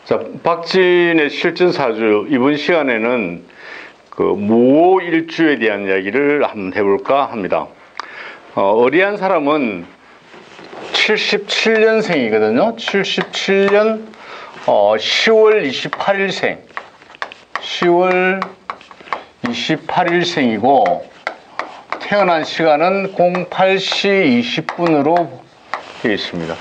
자, 박진의 실전 사주 이번 시간에는 그 무오일주에 대한 이야기를 한번 해볼까 합니다. 어리한 사람은 77년생이거든요. 77년 10월 28일생. 10월 28일생이고 태어난 시간은 08시 20분으로 되어 있습니다.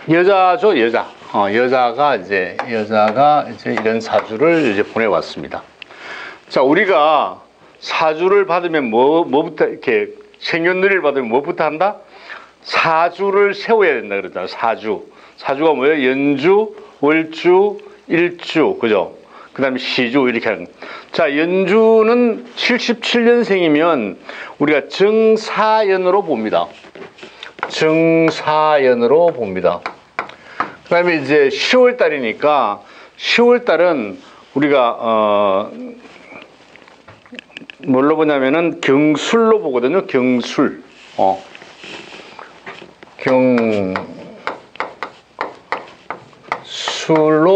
여자죠, 여자. 여자가 이제 이런 사주를 이제 보내왔습니다. 자, 우리가 사주를 받으면 뭐부터 이렇게 생년월일 받으면 뭐부터 한다? 사주를 세워야 된다 그러잖아. 사주가 뭐예요? 연주, 월주, 일주, 그죠? 그 다음에 시주 이렇게 하는. 자, 연주는 77년생이면 우리가 정사연으로 봅니다. 정사연으로 봅니다. 그 다음에 이제 10월 달이니까 10월 달은 우리가 뭘로 보냐면은 경술로 보거든요. 경술. 경술로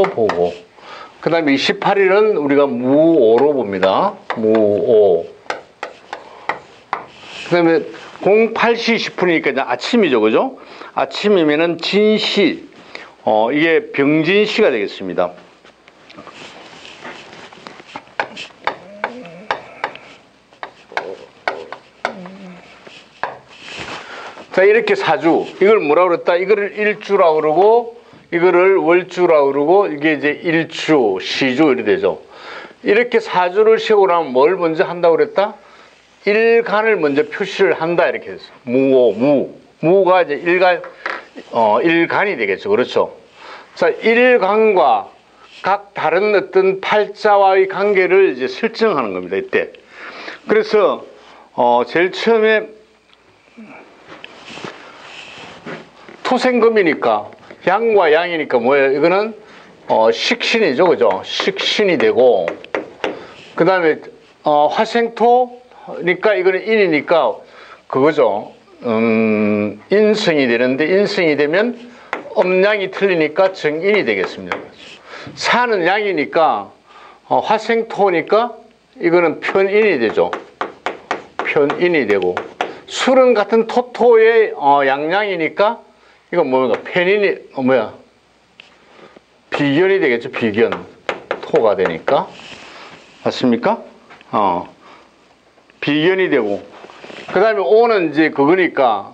보고 그 다음에 28일은 우리가 무오로 봅니다. 무오. 그 다음에 08시 10분이니까 이제 아침이죠. 그죠? 아침이면은 진시. 이게 병진시가 되겠습니다. 자, 이렇게 사주. 이걸 뭐라고 그랬다? 이거를 일주라고 그러고, 이거를 월주라고 그러고, 이게 이제 일주, 시주, 이렇게 되죠. 이렇게 사주를 세우고 나면 뭘 먼저 한다고 그랬다? 일간을 먼저 표시를 한다, 이렇게 해서. 무가 이제 일간이 되겠죠. 그렇죠. 자, 일간과 각 다른 어떤 팔자와의 관계를 이제 설정하는 겁니다, 이때. 그래서, 제일 처음에 토생금이니까, 양과 양이니까 뭐예요? 이거는, 식신이죠. 그죠? 식신이 되고, 그 다음에, 화생토니까 이거는 인이니까, 그거죠. 인성이 되는데, 인성이 되면, 음양이 틀리니까 정인이 되겠습니다. 사는 양이니까 화생토니까 이거는 편인이 되죠. 편인이 되고 술은 같은 토토의 양양이니까 이건 뭡니까? 편인이 비견이 되겠죠. 비견. 토가 되니까 맞습니까? 비견이 되고 그 다음에 오는 이제 그거니까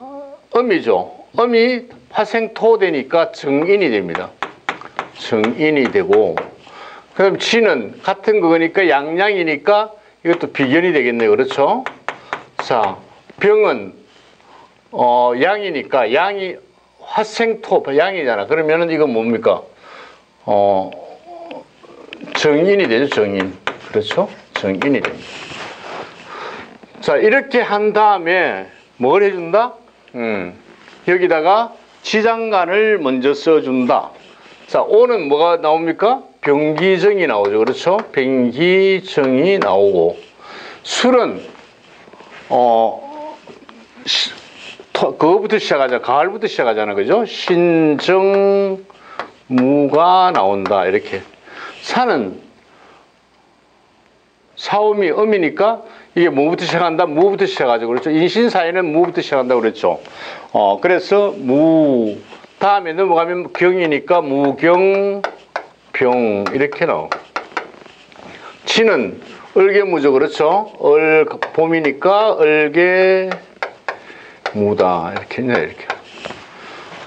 음이죠. 음이 화생토 되니까 정인이 됩니다. 정인이 되고 그 다음 지는 같은 그거니까 양양이니까 이것도 비견이 되겠네요. 그렇죠? 자, 병은 양이니까 양이 화생토 양이잖아. 그러면은 이건 뭡니까? 정인이 되죠. 정인. 그렇죠? 정인이 됩니다. 자, 이렇게 한 다음에 뭘 해준다? 여기다가 지장간을 먼저 써준다. 자, 오는 뭐가 나옵니까? 병기정이 나오죠. 그렇죠? 병기정이 나오고 술은 그거부터 시작하자. 가을부터 시작하잖아. 그죠? 신정무가 나온다. 이렇게. 산은 사음이 음이니까 이게 뭐부터 시작한다? 무부터 시작하죠. 그렇죠? 인신사에는 무부터 시작한다고 그랬죠. 그래서 무, 다음에 넘어가면 경이니까 무경, 병, 이렇게 나오고. 치는 을개무죠. 그렇죠? 봄이니까 을개무다. 이렇게.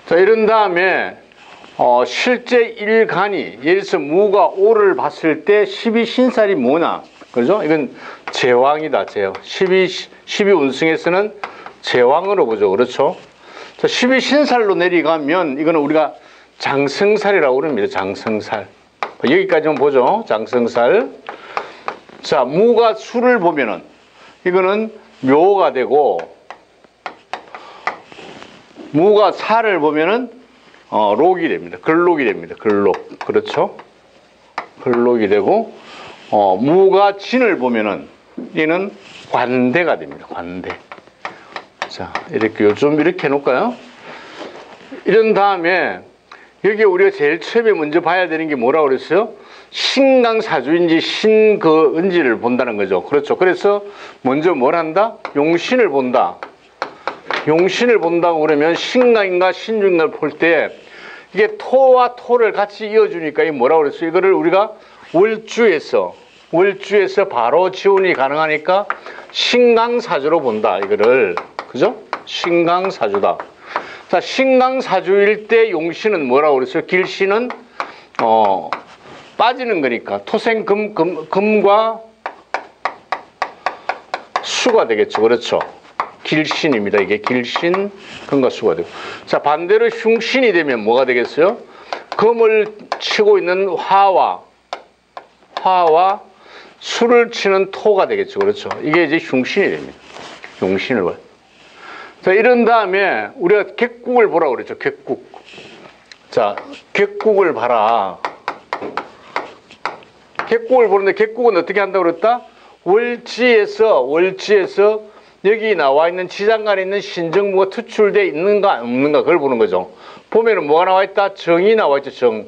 자, 이런 다음에, 실제 일간이, 예를 들어서 무가 오를 봤을 때 12신살이 뭐냐? 그죠? 이건 제왕이다, 제왕. 12운승에서는 제왕으로 보죠. 그렇죠? 자, 12신살로 내려가면 이거는 우리가 장성살이라고 그럽니다. 장성살. 여기까지만 보죠. 장성살. 자, 무가 수를 보면은 이거는 묘가 되고 무가 살을 보면은 록이 됩니다. 글록이 됩니다. 글록. 그렇죠? 글록이 되고 무가 진을 보면은 얘는 관대가 됩니다. 관대. 자, 이렇게 요즘 이렇게 해놓을까요? 이런 다음에 여기 우리가 제일 처음에 먼저 봐야 되는 게 뭐라고 그랬어요? 신강사주인지 신거인지를 본다는 거죠. 그렇죠. 그래서 먼저 뭘 한다? 용신을 본다. 용신을 본다고 그러면 신강인가 신중인가를 볼 때 이게 토와 토를 같이 이어주니까 이 뭐라고 그랬어요? 이거를 우리가 월주에서 바로 지원이 가능하니까 신강사주로 본다. 이거를. 그죠? 신강사주다. 자, 신강사주일 때 용신은 뭐라고 그랬어요? 길신은 빠지는 거니까 토생금과 수가 되겠죠. 그렇죠. 길신입니다. 이게 길신, 금과 수가 되고. 자, 반대로 흉신이 되면 뭐가 되겠어요? 금을 치고 있는 화와 수를 치는 토가 되겠죠. 그렇죠. 이게 이제 흉신이 됩니다. 용신을 봐요. 자, 이런 다음에 우리가 객국을 보라고 그랬죠. 객국. 자, 객국을 봐라. 객국을 보는데 객국은 어떻게 한다고 그랬다? 월지에서 여기 나와 있는 지장간에 있는 신정무가 투출되어 있는가 없는가 그걸 보는 거죠. 보면은 뭐가 나와 있다? 정이 나와 있죠.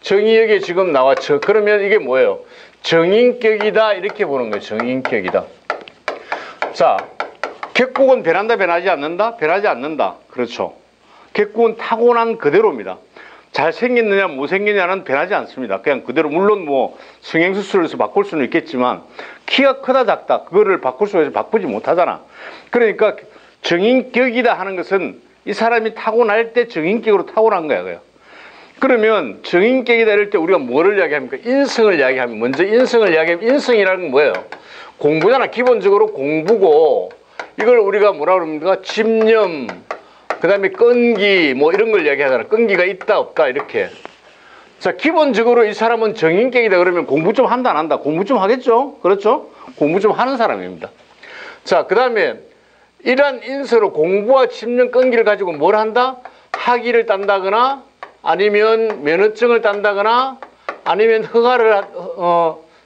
정이 여기 지금 나왔죠. 그러면 이게 뭐예요? 정인격이다 이렇게 보는 거예요. 정인격이다. 자, 객국은 변하지 않는다? 변하지 않는다. 그렇죠. 객국은 타고난 그대로입니다. 잘생겼느냐 못생겼느냐는 변하지 않습니다. 그냥 그대로. 물론 뭐 성형수술에서 바꿀 수는 있겠지만 키가 크다 작다 그거를 바꿀 수가 있어서 바꾸지 못하잖아. 그러니까 정인격이다 하는 것은 이 사람이 타고날 때 정인격으로 타고난 거야. 그래요. 그러면 정인격이다 이럴 때 우리가 뭐를 이야기합니까? 인성을 이야기하면, 먼저 인성을 이야기하면, 인성이라는 건 뭐예요? 공부잖아. 기본적으로 공부고, 이걸 우리가 뭐라 그럽니까? 집념, 그 다음에 끈기, 뭐 이런 걸 이야기하잖아. 끈기가 있다, 없다, 이렇게. 자, 기본적으로 이 사람은 정인격이다 그러면 공부 좀 한다, 안 한다? 공부 좀 하겠죠? 그렇죠? 공부 좀 하는 사람입니다. 자, 그 다음에 이러한 인서로 공부와 집념, 끈기를 가지고 뭘 한다? 학위를 딴다거나, 아니면 면허증을 딴다거나, 아니면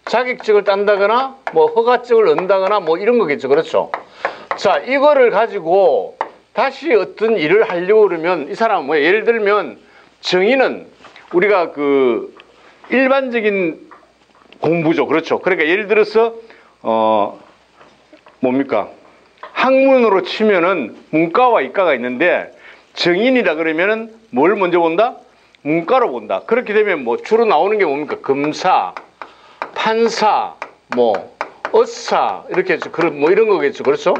자격증을 딴다거나, 뭐 허가증을 얻는다거나, 뭐 이런 거겠죠. 그렇죠? 자, 이거를 가지고 다시 어떤 일을 하려고 그러면 이 사람은 뭐예요? 예를 들면 정의는 우리가 그 일반적인 공부죠. 그렇죠? 그러니까 예를 들어서 뭡니까? 학문으로 치면은 문과와 이과가 있는데 정인이다 그러면은 뭘 먼저 본다? 문과로 본다. 그렇게 되면 뭐 주로 나오는 게 뭡니까? 검사, 판사, 뭐 의사 이렇게 해서 그런 뭐 이런 거겠죠. 그렇죠?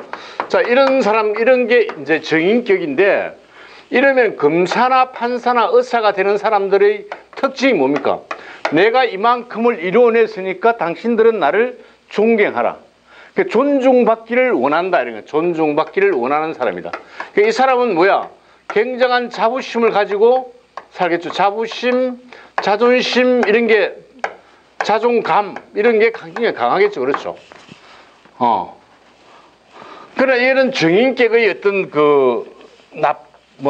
자, 이런 사람 이런 게 이제 정인격인데 이러면 검사나 판사나 의사가 되는 사람들의 특징이 뭡니까? 내가 이만큼을 이루어냈으니까 당신들은 나를 존경하라. 존중받기를 원한다 이런 거예요. 존중받기를 원하는 사람이다. 이 사람은 뭐야? 굉장한 자부심을 가지고 살겠죠. 자부심, 자존심 이런 게 자존감 이런 게 굉장히 강하겠죠. 그렇죠? 그러나 얘는 정인격의 어떤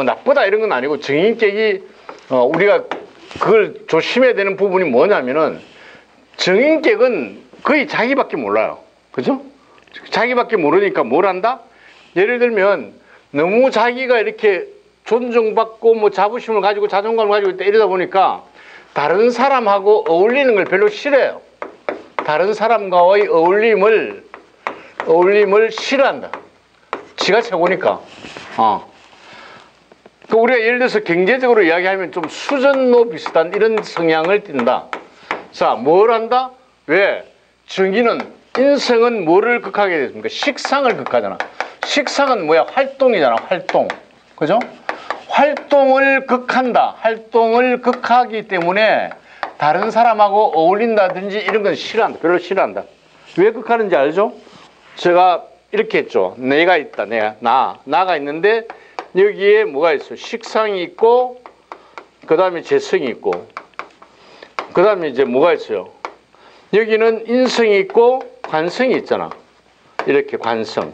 나쁘다 이런 건 아니고 정인격이 우리가 그걸 조심해야 되는 부분이 뭐냐면은 정인격은 거의 자기밖에 몰라요. 그죠? 자기밖에 모르니까 뭘 한다? 예를 들면 너무 자기가 이렇게 존중받고 뭐 자부심을 가지고 자존감을 가지고 있다 이러다 보니까 다른 사람하고 어울리는 걸 별로 싫어해요. 다른 사람과의 어울림을 싫어한다. 지가 최고니까. 그 우리가 예를 들어서 경제적으로 이야기하면 좀 수전노 비슷한 이런 성향을 띈다. 자, 뭘 한다? 왜? 정의는 인성은 뭐를 극하게 됐습니까? 식상을 극하잖아. 식상은 뭐야? 활동이잖아. 활동. 그죠? 활동을 극한다. 활동을 극하기 때문에 다른 사람하고 어울린다든지 이런 건 싫어한다. 별로 싫어한다. 왜 극하는지 알죠? 제가 이렇게 했죠. 내가 있다. 나가 있는데 여기에 뭐가 있어? 식상이 있고 그 다음에 재성이 있고 그 다음에 이제 뭐가 있어요? 여기는 인성이 있고 관성이 있잖아. 이렇게 관성.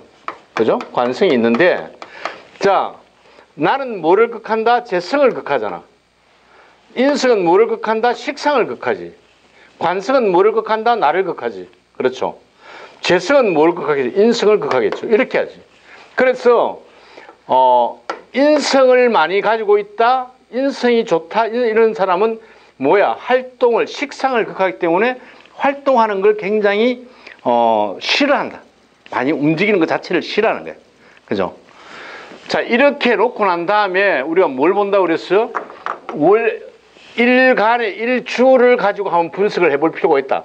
그죠? 관성이 있는데 자, 나는 뭐를 극한다? 재성을 극하잖아. 인성은 뭐를 극한다? 식상을 극하지. 관성은 뭐를 극한다? 나를 극하지. 그렇죠? 재성은 뭘 극하겠지? 인성을 극하겠죠. 이렇게 하지. 그래서 인성을 많이 가지고 있다. 인성이 좋다 이런 사람은 뭐야? 활동을 식상을 극하기 때문에 활동하는 걸 굉장히 싫어한다. 많이 움직이는 것 자체를 싫어하는 거야. 그죠? 자, 이렇게 놓고 난 다음에 우리가 뭘 본다고 그랬어요? 일간의 일주를 가지고 한번 분석을 해볼 필요가 있다.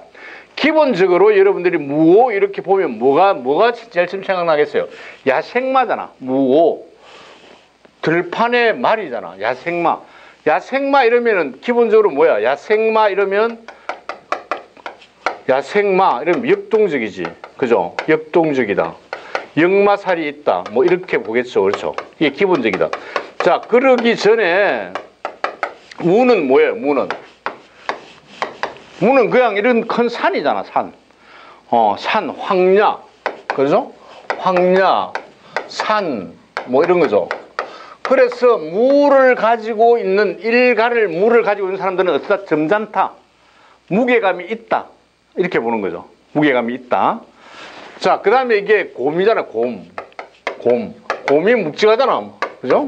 기본적으로 여러분들이 무오 이렇게 보면 뭐가 제일 처음 생각나겠어요? 야생마잖아. 무오. 들판의 말이잖아. 야생마. 야생마 이러면은 기본적으로 뭐야? 야생마 이러면 역동적이지. 그죠? 역동적이다. 역마살이 있다. 뭐 이렇게 보겠죠. 그렇죠? 이게 기본적이다. 자, 그러기 전에 무는 뭐예요? 무는 그냥 이런 큰 산이잖아. 산. 산, 황야. 그죠? 황야, 산, 뭐 이런 거죠. 그래서 무를 가지고 있는 무를 가지고 있는 사람들은 어쩌다 점잖다. 무게감이 있다. 이렇게 보는 거죠. 무게감이 있다. 자, 그 다음에 이게 곰이잖아. 곰이 묵직하잖아. 그죠?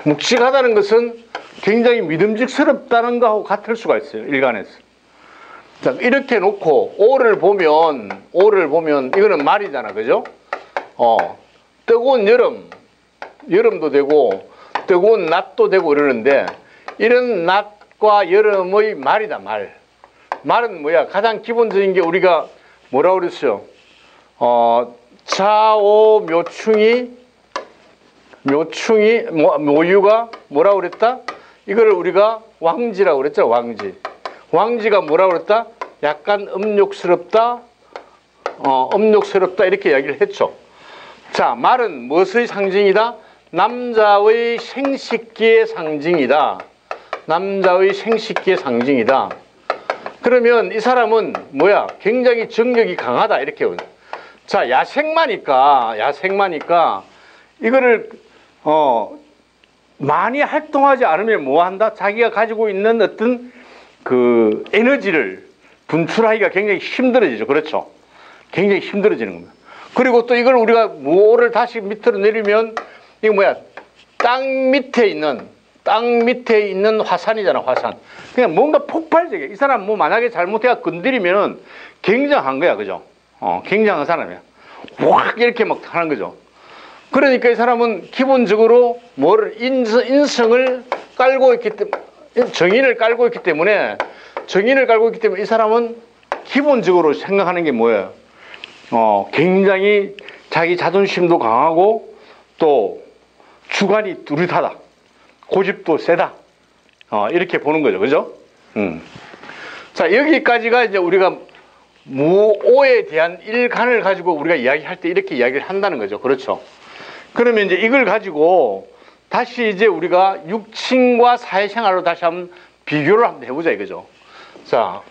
묵직하다는 것은 굉장히 믿음직스럽다는 거하고 같을 수가 있어요. 일간에서. 자, 이렇게 놓고 오를 보면 이거는 말이잖아. 그죠? 뜨거운 여름도 되고 뜨거운 낮도 되고 이러는데 이런 낮과 여름의 말이다. 말은 뭐야? 가장 기본적인 게 우리가 뭐라고 그랬어요? 좌오 묘유가 뭐라고 그랬다? 이걸 우리가 왕지라고 그랬죠. 왕지가 뭐라고 그랬다? 약간 음욕스럽다 이렇게 이야기를 했죠. 자, 말은 무엇의 상징이다? 남자의 생식기의 상징이다. 그러면 이 사람은 뭐야? 굉장히 정력이 강하다 이렇게. 자, 야생마니까 이거를 많이 활동하지 않으면 뭐 한다? 자기가 가지고 있는 어떤 그 에너지를 분출하기가 굉장히 힘들어지죠. 그렇죠? 굉장히 힘들어지는 겁니다. 그리고 또 이걸 우리가 무를 다시 밑으로 내리면 이거 뭐야? 땅 밑에 있는 화산이잖아. 화산. 그냥 뭔가 폭발적이야. 이 사람 뭐 만약에 잘못해가 건드리면은 굉장한 거야. 그죠? 굉장한 사람이야. 확 이렇게 막 하는 거죠. 그러니까 이 사람은 기본적으로 인성을 깔고 있기 때문에, 정인을 깔고 있기 때문에 이 사람은 기본적으로 생각하는 게 뭐예요? 굉장히 자기 자존심도 강하고 또 주관이 뚜렷하다. 고집도 세다. 이렇게 보는 거죠. 그죠? 자, 여기까지가 이제 우리가 무오에 대한 일간을 가지고 우리가 이야기할 때 이렇게 이야기를 한다는 거죠. 그렇죠? 그러면 이제 이걸 가지고 다시 이제 우리가 육친과 사회생활로 다시 한번 비교를 한번 해보자 이거죠. 자,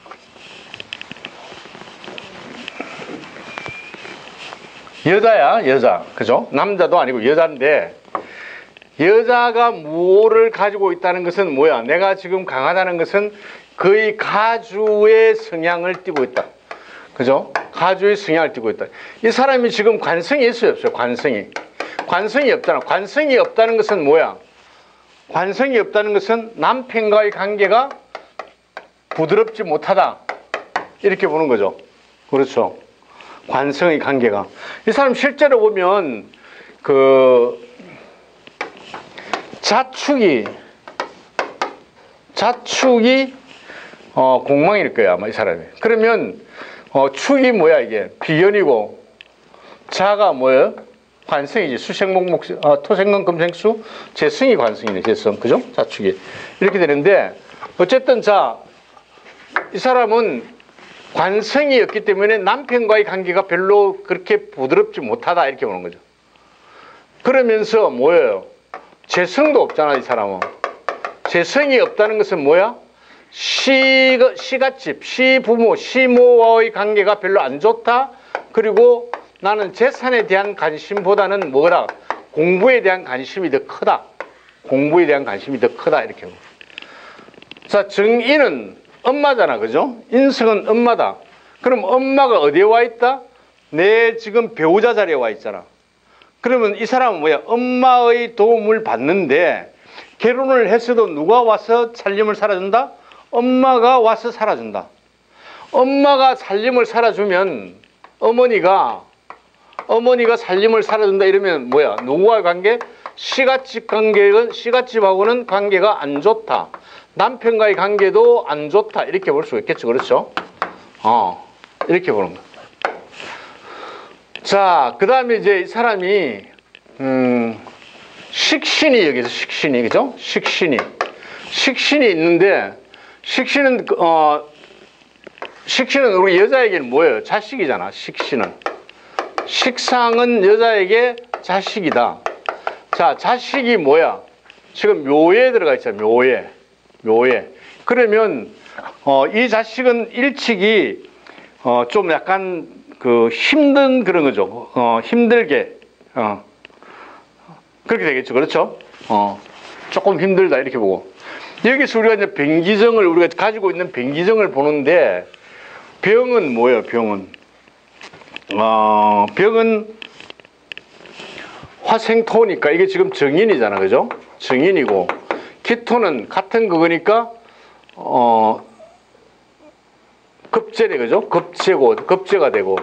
여자. 그죠? 남자도 아니고 여자인데, 여자가 무오를 가지고 있다는 것은 뭐야? 내가 지금 강하다는 것은 거의 가주의 성향을 띠고 있다. 그죠? 가주의 성향을 띠고 있다. 이 사람이 지금 관성이 있어요, 없어요? 관성이 없잖아. 관성이 없다는 것은 뭐야? 관성이 없다는 것은 남편과의 관계가 부드럽지 못하다. 이렇게 보는 거죠. 그렇죠? 관성의 관계가. 이 사람 실제로 보면 자축이 공망일 거야, 아마 이 사람이. 그러면 축이 뭐야, 이게? 비견이고, 자가 뭐예요? 관성이지. 토생금 금생수, 재성이 관성이네, 재성. 그죠? 자축이. 이렇게 되는데, 어쨌든 이 사람은 관성이 없기 때문에 남편과의 관계가 별로 그렇게 부드럽지 못하다. 이렇게 보는 거죠. 그러면서 뭐예요? 재성도 없잖아, 이 사람은. 재성이 없다는 것은 뭐야? 시갓집, 시부모, 시모와의 관계가 별로 안 좋다. 그리고 나는 재산에 대한 관심보다는 뭐라? 공부에 대한 관심이 더 크다. 이렇게. 자, 정인은 엄마잖아. 그죠? 인성은 엄마다. 그럼 엄마가 어디에 와 있다? 내 지금 배우자 자리에 와 있잖아. 그러면 이 사람은 뭐야? 엄마의 도움을 받는데 결혼을 했어도 누가 와서 살림을 살아준다? 엄마가 와서 살아준다. 엄마가 살림을 살아주면 어머니가 살림을 살아준다 이러면 뭐야? 누구와의 관계? 시갓집하고는 관계가 안 좋다. 남편과의 관계도 안 좋다. 이렇게 볼 수 있겠죠. 그렇죠? 이렇게 보는 거야. 자, 그 다음에 이제 이 사람이, 식신이 여기서 식신이, 그죠? 식신이 있는데, 식신은 우리 여자에게는 뭐예요? 자식이잖아, 식신은. 식상은 여자에게 자식이다. 자, 자식이 뭐야? 지금 묘에 들어가 있잖아, 묘에. 그러면, 이 자식은 일찍이, 좀 약간 힘든 그런 거죠. 힘들게. 그렇게 되겠죠. 그렇죠? 조금 힘들다. 이렇게 보고. 여기서 우리가 이제 병기정을, 우리가 가지고 있는 병기정을 보는데, 병은 뭐예요, 병은? 병은 화생토니까 이게 지금 정인이잖아. 그죠? 정인이고, 기토는 같은 그거니까, 급제네, 그죠? 급제가 되고.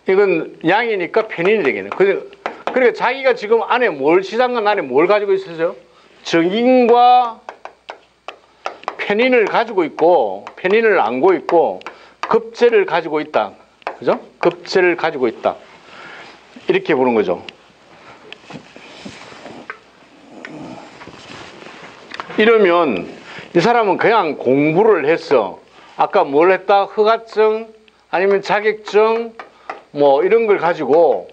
이건 양이니까 편인이 되겠네. 그러니까 자기가 지금 시장관 안에 뭘 가지고 있어요? 정인과 편인을 가지고 있고, 편인을 안고 있고, 급제를 가지고 있다. 그죠? 급제를 가지고 있다. 이렇게 보는 거죠. 이러면 이 사람은 그냥 공부를 했어. 아까 뭘 했다? 허가증 아니면 자격증 뭐 이런 걸 가지고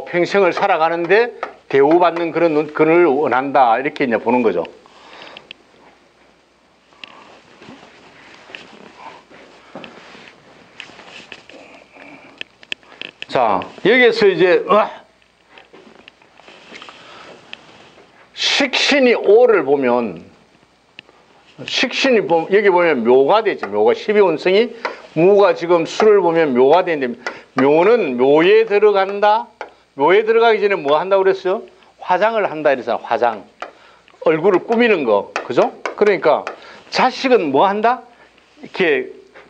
평생을 살아가는데 대우받는 그런 걸 원한다. 이렇게 이제 보는 거죠. 자, 여기에서 이제 식신이 오를 보면 여기 보면 묘가 되죠. 묘가 12운성이 무가 지금 수를 보면 묘가 되는데 묘는 묘에 들어간다. 묘에 들어가기 전에 뭐 한다고 그랬어요? 화장을 한다 이랬잖아. 화장. 얼굴을 꾸미는 거. 그죠? 그러니까 자식은 뭐 한다? 이렇게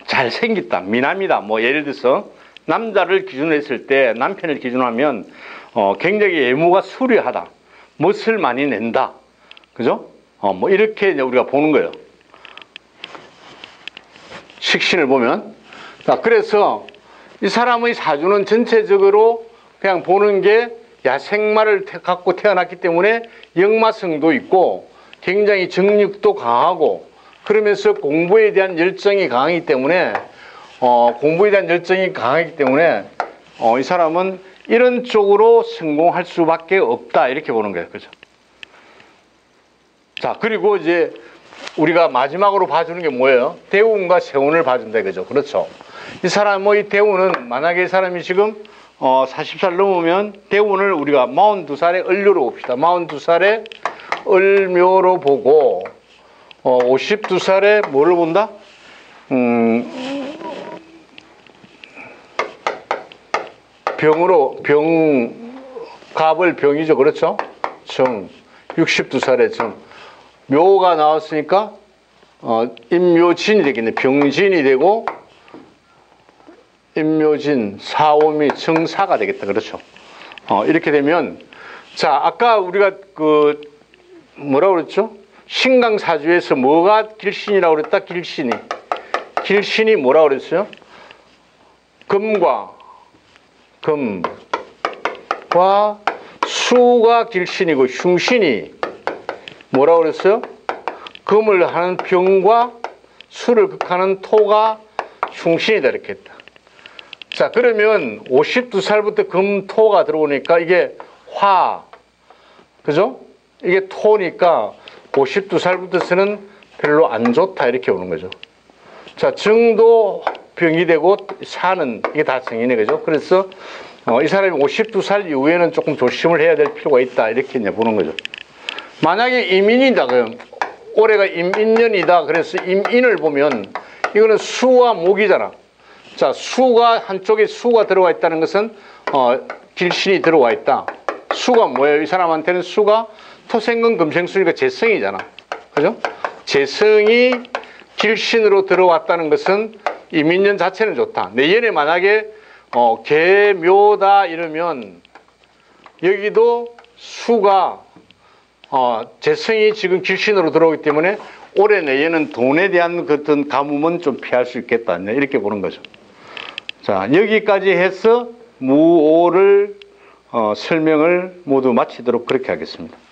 잘생겼다. 미남이다. 뭐 예를 들어서 남자를 기준으로 했을 때 남편을 기준으로 하면 굉장히 외모가 수려하다. 멋을 많이 낸다. 그죠? 뭐 이렇게 이제 우리가 보는 거예요. 식신을 보면. 자, 그래서 이 사람의 사주는 전체적으로 그냥 보는 게 야생마를 갖고 태어났기 때문에 역마성도 있고 굉장히 정력도 강하고 그러면서 공부에 대한 열정이 강하기 때문에 이 사람은 이런 쪽으로 성공할 수밖에 없다. 이렇게 보는 거예요. 그죠? 자, 그리고 이제 우리가 마지막으로 봐주는 게 뭐예요? 대운과 세운을 봐준다. 그죠? 그렇죠. 이 사람의 대운은 만약에 이 사람이 지금 40살 넘으면 대운을 우리가 42살에 을묘로 봅시다. 42살에 을묘로 보고 52살에 뭐를 본다? 갑을 병이죠. 그렇죠? 정. 62살에 정. 묘가 나왔으니까 임묘진이 되겠네. 병진이 되고 임묘진, 사오미, 정사가 되겠다. 그렇죠? 이렇게 되면 자, 아까 우리가 뭐라고 그랬죠? 신강사주에서 뭐가 길신이라고 그랬다? 길신이 뭐라고 그랬어요? 금과 수가 길신이고 흉신이 뭐라고 그랬어요? 금을 하는 병과 수를 극하는 토가 흉신이다. 이렇게 했다. 자, 그러면 52살부터 금토가 들어오니까 이게 그죠? 이게 토니까 52살부터서는 별로 안 좋다. 이렇게 오는 거죠. 자, 정도 병이 되고 사는 이게 다 정이네. 그죠? 그래서 이 사람이 52살 이후에는 조금 조심을 해야 될 필요가 있다. 이렇게 이제 보는 거죠. 만약에 임인이다. 그럼 올해가 임인년이다. 그래서 임인을 보면 이거는 수와 목이잖아. 자, 한쪽에 수가 들어와 있다는 것은 길신이 들어와 있다. 수가 뭐예요? 이 사람한테는 수가 토생금 금생수니까 재성이잖아. 그죠? 재성이 길신으로 들어왔다는 것은 이민년 자체는 좋다. 내년에 만약에 개묘다 이러면 여기도 수가 재성이 지금 길신으로 들어오기 때문에 올해 내년은 돈에 대한 어떤 가뭄은 좀 피할 수 있겠다. 이렇게 보는 거죠. 자, 여기까지 해서 무오를 설명을 모두 마치도록 그렇게 하겠습니다.